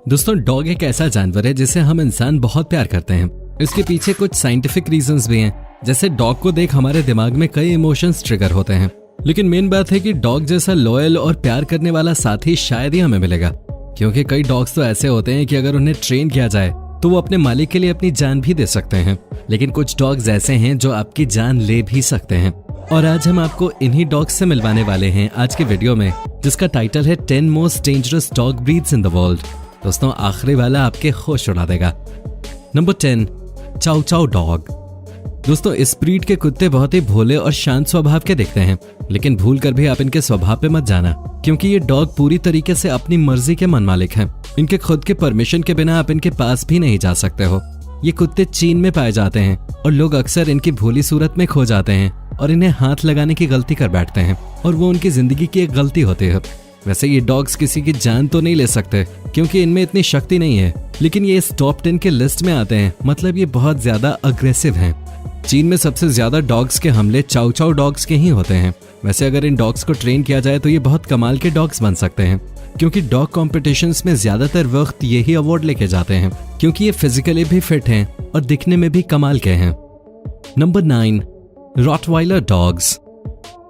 दोस्तों, डॉग एक ऐसा जानवर है जिसे हम इंसान बहुत प्यार करते हैं। इसके पीछे कुछ साइंटिफिक रीजंस भी हैं। जैसे डॉग को देख हमारे दिमाग में कई इमोशंस ट्रिगर होते हैं, लेकिन मेन बात है कि डॉग जैसा लॉयल और प्यार करने वाला साथी शायद ही हमें मिलेगा। क्योंकि कई डॉग्स तो ऐसे होते हैं कि अगर उन्हें ट्रेन किया जाए तो वो अपने मालिक के लिए अपनी जान भी दे सकते हैं, लेकिन कुछ डॉग्स ऐसे हैं जो आपकी जान ले भी सकते हैं। और आज हम आपको इन्हीं डॉग्स से मिलवाने वाले हैं आज के वीडियो में, जिसका टाइटल है 10 most dangerous dog breeds in the world. दोस्तों, आखिरी वाला आपके होश उड़ा देगा। नंबर 10, चाउ चाउ डॉग। दोस्तों, इस ब्रीड के कुत्ते बहुत ही भोले और शांत स्वभाव के दिखते हैं, लेकिन भूल कर भी आप इनके स्वभाव पे मत जाना, क्योंकि ये डॉग पूरी तरीके से अपनी मर्जी के मन मालिक हैं। इनके खुद के परमिशन के बिना आप इनके पास भी नहीं जा सकते हो। ये कुत्ते चीन में पाए जाते हैं और लोग अक्सर इनकी भोली सूरत में खो जाते हैं और इन्हें हाथ लगाने की गलती कर बैठते हैं, और वो उनकी जिंदगी की एक गलती होती है। वैसे ये डॉग्स किसी की जान तो नहीं ले सकते, क्योंकि इनमें इतनी शक्ति नहीं है, लेकिन ये इस टॉप 10 के लिस्ट में आते हैं। मतलब ये बहुत ज्यादा अग्रेसिव हैं। चीन में सबसे ज्यादा डॉग्स के हमले चाउ चाउ डॉग्स के ही होते हैं। वैसे अगर इन डॉग्स को ट्रेन किया जाए तो ये बहुत कमाल के डॉग्स बन सकते हैं, क्योंकि डॉग कॉम्पिटिशन्स में ज्यादातर वक्त यही अवार्ड लेके जाते हैं, क्योंकि ये फिजिकली भी फिट हैं और दिखने में भी कमाल के हैं। Number 9, Rottweiler dogs.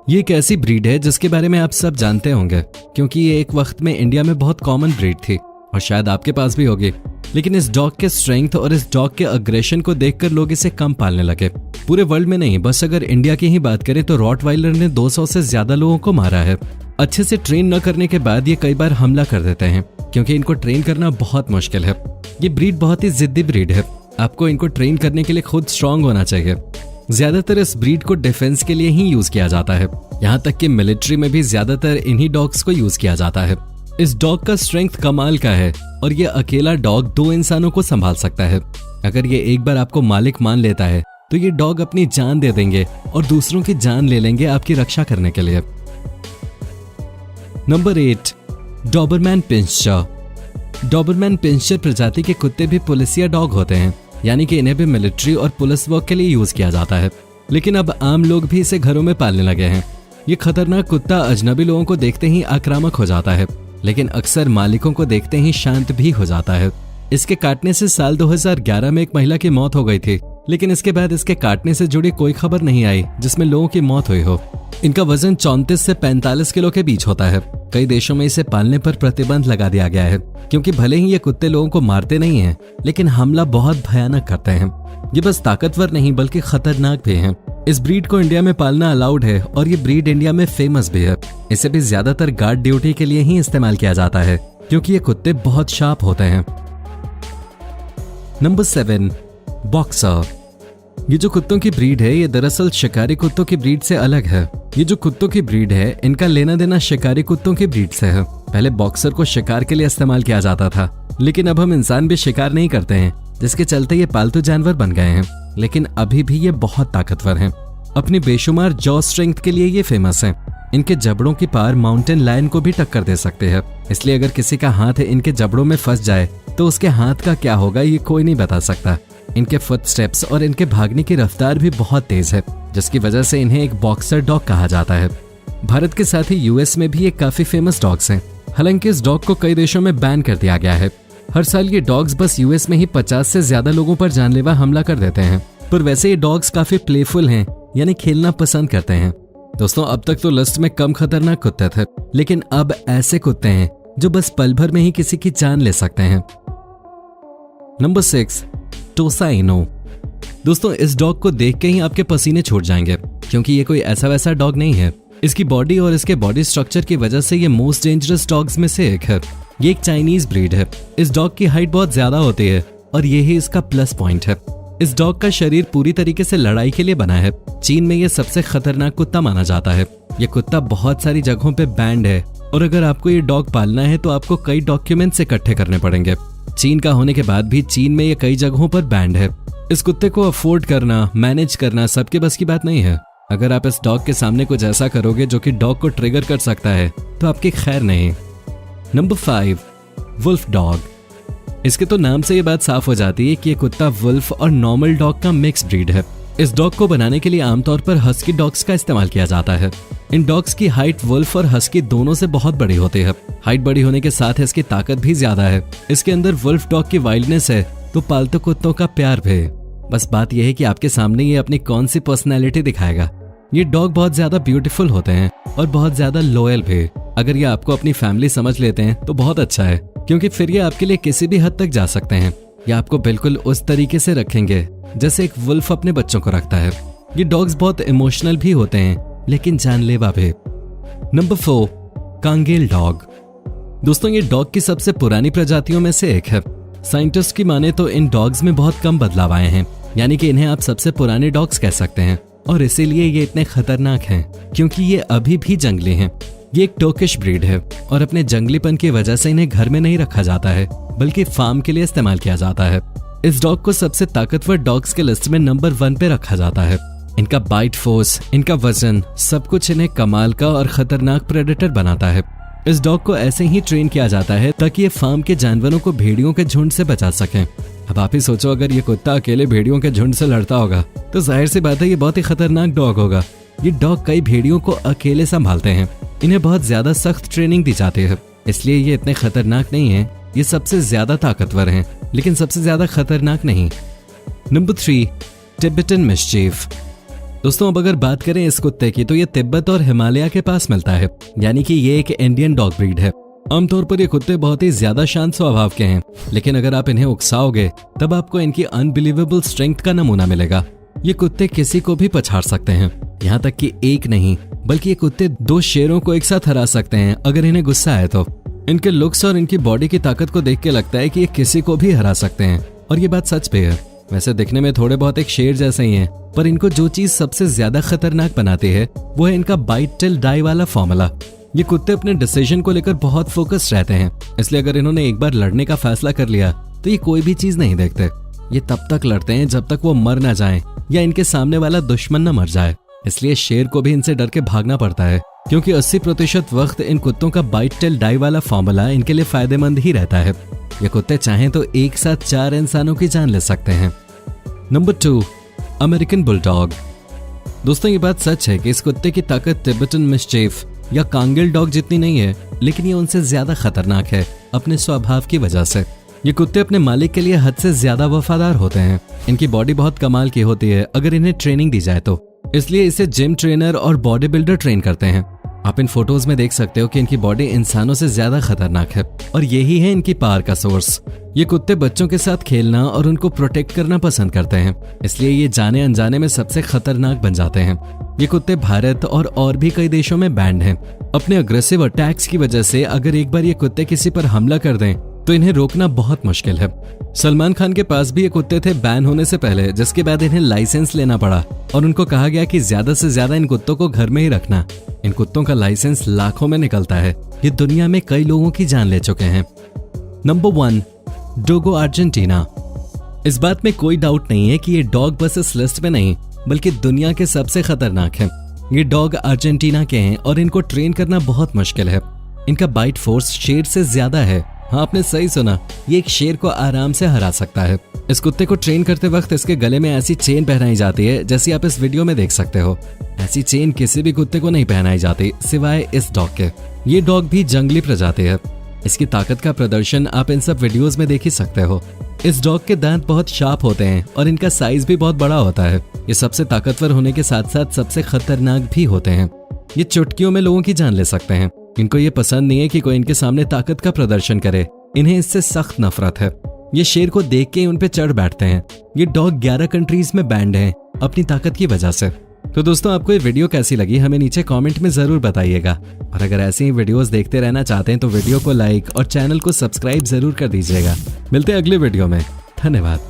ये एक ऐसी ब्रीड है जिसके बारे में आप सब जानते होंगे, क्योंकि ये एक वक्त में इंडिया में बहुत कॉमन ब्रीड थी और शायद आपके पास भी होगी। लेकिन इस डॉग के स्ट्रेंथ और इस डॉग के अग्रेशन को देखकर लोग इसे कम पालने लगे। पूरे वर्ल्ड में नहीं, बस अगर इंडिया की ही बात करें तो रॉटवाइलर ने 200 से ज्यादा लोगों को मारा है। अच्छे से ट्रेन न करने के बाद ये कई बार हमला कर देते हैं, क्योंकि इनको ट्रेन करना बहुत मुश्किल है। ये ब्रीड बहुत ही जिद्दी ब्रीड है। आपको इनको ट्रेन करने के लिए खुद स्ट्रांग होना चाहिए। ज्यादातर इस ब्रीड को डिफेंस के लिए ही यूज किया जाता है, यहाँ तक कि मिलिट्री में भी ज्यादातर इन्हीं डॉग्स को यूज किया जाता है। इस डॉग का स्ट्रेंथ कमाल का है और ये अकेला डॉग 2 इंसानों को संभाल सकता है। अगर ये एक बार आपको मालिक मान लेता है तो ये डॉग अपनी जान दे देंगे और दूसरों की जान ले लेंगे आपकी रक्षा करने के लिए। Number 8, Doberman pinscher. Doberman pinscher प्रजाति के कुत्ते भी पुलिसिया डॉग होते हैं, यानी कि इन्हें भी मिलिट्री और पुलिस वर्क के लिए यूज किया जाता है। लेकिन अब आम लोग भी इसे घरों में पालने लगे हैं। ये खतरनाक कुत्ता अजनबी लोगों को देखते ही आक्रामक हो जाता है, लेकिन अक्सर मालिकों को देखते ही शांत भी हो जाता है। इसके काटने से साल 2011 में एक महिला की मौत हो गई थी, लेकिन इसके बाद इसके काटने से जुड़ी कोई खबर नहीं आई जिसमें लोगों की मौत हुई हो। इनका वजन 34 से 45 किलो के बीच होता है। कई देशों में इसे पालने पर प्रतिबंध लगा दिया गया है, क्योंकि भले ही ये कुत्ते लोगों को मारते नहीं हैं, लेकिन हमला बहुत भयानक करते हैं। ये बस ताकतवर नहीं बल्कि खतरनाक भी हैं। इस ब्रीड को इंडिया में पालना अलाउड है और ये ब्रीड इंडिया में फेमस भी है। इसे भी ज्यादातर गार्ड ड्यूटी के लिए ही इस्तेमाल किया जाता है, क्योंकि ये कुत्ते बहुत शार्प होते हैं। Number 7, boxer. ये जो कुत्तों की ब्रीड है, ये दरअसल शिकारी कुत्तों की ब्रीड से अलग है। ये जो कुत्तों की ब्रीड है, इनका लेना देना शिकारी कुत्तों की ब्रीड से है। पहले बॉक्सर को शिकार के लिए इस्तेमाल किया जाता था, लेकिन अब हम इंसान भी शिकार नहीं करते हैं, जिसके चलते ये पालतू जानवर बन गए हैं। लेकिन अभी भी ये बहुत ताकतवर हैं। अपनी बेशुमार जॉ स्ट्रेंथ के लिए ये फेमस हैं। इनके जबड़ों की पार माउंटेन लायन को भी टक्कर दे सकते हैं, इसलिए अगर किसी का हाथ इनके जबड़ों में फंस जाए तो उसके हाथ का क्या होगा ये कोई नहीं बता सकता। इनके फुटस्टेप्स और इनके भागने की रफ्तार भी बहुत तेज है, जिसकी वजह से इन्हें एक बॉक्सर डॉग कहा जाता है। भारत के साथ ही यूएस में भी ये काफी फेमस डॉग्स हैं। हालांकि इस डॉग को कई देशों में बैन कर दिया गया है। हर साल ये डॉग्स बस यूएस में ही 50 से ज्यादा लोगों पर जानलेवा हमला कर देते हैं। पर वैसे ये डॉग्स काफी प्लेफुल हैं, यानी खेलना पसंद करते हैं। दोस्तों, अब तक तो लिस्ट में कम खतरनाक कुत्ते थे, लेकिन अब ऐसे कुत्ते हैं जो बस पल भर में ही किसी की जान ले सकते हैं। नंबर 6, टोसा इनो। दोस्तों, इस डॉग को देख के ही आपके पसीने छूट जाएंगे, क्योंकि ये कोई ऐसा वैसा डॉग नहीं है। इसकी बॉडी और इसके बॉडी स्ट्रक्चर की वजह से ये मोस्ट डेंजरस डॉग्स में से एक है। ये एक चाइनीज ब्रीड है। इस डॉग की हाइट बहुत ज्यादा होती है और यही इसका प्लस पॉइंट है। इस डॉग का शरीर पूरी तरीके से लड़ाई के लिए बना है। चीन में ये सबसे खतरनाक कुत्ता माना जाता है। ये कुत्ता बहुत सारी जगहों पे बैंड है, और अगर आपको ये डॉग पालना है तो आपको कई डॉक्यूमेंट्स इकट्ठे करने पड़ेंगे। चीन का होने के बाद भी चीन में ये कई जगहों पर बैंड है। इस कुत्ते को अफोर्ड करना, मैनेज करना सबके बस की बात नहीं है। अगर आप इस डॉग के सामने कुछ ऐसा करोगे जो कि डॉग को ट्रिगर कर सकता है तो आपकी खैर नहीं। Number 5, wolf dog. इसके तो नाम से ये बात साफ हो जाती है कि ये कुत्ता वुल्फ और नॉर्मल डॉग का मिक्स ब्रीड है। इस डॉग को बनाने के लिए आमतौर पर हस्की डॉग्स का इस्तेमाल किया जाता है। इन डॉग्स की हाइट वुल्फ और हस्की दोनों से बहुत बड़ी होती है। हाइट बड़ी होने के साथ इसकी ताकत भी ज्यादा है। इसके अंदर वुल्फ डॉग की वाइल्डनेस है तो पालतू कुत्तों का प्यार भी। बस बात यह है कि आपके सामने ये अपनी कौन सी पर्सनैलिटी दिखाएगा। ये डॉग बहुत ज्यादा ब्यूटीफुल होते हैं और बहुत ज्यादा लॉयल भी। अगर ये आपको अपनी फैमिली समझ लेते हैं तो बहुत अच्छा है, क्योंकि फिर ये आपके लिए किसी भी हद तक जा सकते हैं। ये आपको बिल्कुल उस तरीके से रखेंगे जैसे एक वुल्फ अपने बच्चों को रखता है। ये डॉग्स बहुत इमोशनल भी होते हैं लेकिन जानलेवा भी। Number 4, Kangal dog. दोस्तों, ये डॉग की सबसे पुरानी प्रजातियों में से एक है। साइंटिस्ट की माने तो इन डॉग्स में बहुत कम बदलाव आए हैं, यानी कि इन्हें आप सबसे पुराने डॉग्स कह सकते हैं। और इसीलिए ये इतने खतरनाक हैं क्योंकि ये अभी भी जंगली हैं। ये एक टर्किश ब्रीड है और अपने जंगलीपन की वजह से इन्हें घर में नहीं रखा जाता है बल्कि फार्म के लिए इस्तेमाल किया जाता है। इस डॉग को सबसे ताकतवर डॉग्स के लिस्ट में नंबर 1 पे रखा जाता है। इनका बाइट फोर्स, इनका वजन, सब कुछ इन्हें कमाल का और खतरनाक प्रेडेटर बनाता है। इस डॉग को ऐसे ही ट्रेन किया जाता है ताकि ये फार्म के जानवरों को भेड़ियों के झुंड से बचा सकें। अब आप ही सोचो, अगर ये कुत्ता अकेले भेड़ियों के झुंड से लड़ता होगा तो जाहिर सी बात है ये बहुत ही खतरनाक डॉग होगा। ये डॉग कई भेड़ियों को अकेले संभालते हैं। इन्हें बहुत ज्यादा सख्त ट्रेनिंग दी जाती है, इसलिए ये इतने खतरनाक नहीं है। ये सबसे ज्यादा ताकतवर हैं लेकिन सबसे ज्यादा खतरनाक नहीं। Number 3, Tibetan mischief. दोस्तों, अब अगर बात करें इस कुत्ते की तो ये तिब्बत और हिमालय के पास मिलता है, यानी कि ये एक इंडियन डॉग ब्रीड है। आमतौर पर ये कुत्ते बहुत ही ज्यादा शांत स्वभाव के हैं, लेकिन अगर आप इन्हें उकसाओगे तब आपको इनकी अनबिलीवेबल स्ट्रेंथ का नमूना मिलेगा। ये कुत्ते किसी को भी पछाड़ सकते हैं, यहाँ तक कि एक नहीं बल्कि ये कुत्ते 2 शेरों को एक साथ हरा सकते हैं अगर इन्हें गुस्सा है तो। इनके लुक्स और इनकी बॉडी की ताकत को देख के लगता है कि ये किसी को भी हरा सकते हैं, और ये बात सच भी है। वैसे दिखने में थोड़े बहुत एक शेर जैसे ही हैं, पर इनको जो चीज सबसे ज्यादा खतरनाक बनाती है वो है इनका बाइट टिल डाई वाला फॉर्मूला। ये कुत्ते अपने डिसीजन को लेकर बहुत फोकस्ड रहते हैं, इसलिए अगर इन्होंने एक बार लड़ने का फैसला कर लिया तो ये कोई भी चीज नहीं देखते। ये तब तक लड़ते हैं जब तक वो मर ना जाएं या इनके सामने वाला दुश्मन न मर जाए। इसलिए शेर को भी इनसे डर के भागना पड़ता है, क्योंकि 80% वक्त इन कुत्तों का बाइट टिल डाई वाला फॉर्मूला इनके लिए फायदेमंद ही रहता है। ये कुत्ते चाहें तो एक साथ 4 इंसानों की जान ले सकते हैं। Number 2, American bulldog. दोस्तों, ये बात सच है कि इस कुत्ते की ताकत टिबेटन मिस्चीफ या कांगेल डॉग जितनी नहीं है, लेकिन ये उनसे ज्यादा खतरनाक है अपने स्वभाव की वजह से। ये कुत्ते अपने मालिक के लिए हद से ज्यादा वफादार होते हैं। इनकी बॉडी बहुत कमाल की होती है अगर इन्हें ट्रेनिंग दी जाए तो, इसलिए इसे जिम ट्रेनर और बॉडी बिल्डर ट्रेन करते हैं। आप इन फोटोज में देख सकते हो कि इनकी बॉडी इंसानों से ज्यादा खतरनाक है, और यही है इनकी पावर का सोर्स। ये कुत्ते बच्चों के साथ खेलना और उनको प्रोटेक्ट करना पसंद करते हैं, इसलिए ये जाने अनजाने में सबसे खतरनाक बन जाते हैं। ये कुत्ते भारत और भी कई देशों में बैंड हैं। अपने अग्रेसिव अटैक्स की वजह से अगर एक बार ये कुत्ते किसी पर हमला कर दें तो इन्हें रोकना बहुत मुश्किल है। सलमान खान के पास भी ये कुत्ते थे बैन होने से पहले, जिसके बाद इन्हें लाइसेंस लेना पड़ा और उनको कहा गया कि ज्यादा से ज्यादा इन कुत्तों को घर में ही रखना। इन कुत्तों का लाइसेंस लाखों में निकलता है। ये दुनिया में कई लोगों की जान ले चुके हैं। Number 1, Dogo Argentino. इस बात में कोई डाउट नहीं है कि ये डॉग बस इस लिस्ट में नहीं बल्कि दुनिया के सबसे खतरनाक है। ये डॉग अर्जेंटीना के हैं और इनको ट्रेन करना बहुत मुश्किल है। इनका बाइट फोर्स शेर से ज्यादा है। हाँ, आपने सही सुना, ये एक शेर को आराम से हरा सकता है। इस कुत्ते को ट्रेन करते वक्त इसके गले में ऐसी चेन पहनाई जाती है जैसी आप इस वीडियो में देख सकते हो। ऐसी चेन किसी भी कुत्ते को नहीं पहनाई जाती सिवाय इस डॉग के। ये डॉग भी जंगली प्रजाति है। इसकी ताकत का प्रदर्शन आप इन सब वीडियोस में देख ही सकते हो। इस डॉग के दांत बहुत शार्प होते हैं और इनका साइज भी बहुत बड़ा होता है। ये सबसे ताकतवर होने के साथ साथ सबसे खतरनाक भी होते हैं। ये चुटकियों में लोगों की जान ले सकते हैं। इनको ये पसंद नहीं है कि कोई इनके सामने ताकत का प्रदर्शन करे। इन्हें इससे सख्त नफरत है। ये शेर को देख के उन पे चढ़ बैठते हैं। ये डॉग 11 कंट्रीज में बैंड हैं अपनी ताकत की वजह से। तो दोस्तों, आपको ये वीडियो कैसी लगी हमें नीचे कमेंट में जरूर बताइएगा, और अगर ऐसे ही वीडियोस देखते रहना चाहते हैं तो वीडियो को लाइक और चैनल को सब्सक्राइब जरूर कर दीजिएगा। मिलते हैं अगले वीडियो में। धन्यवाद।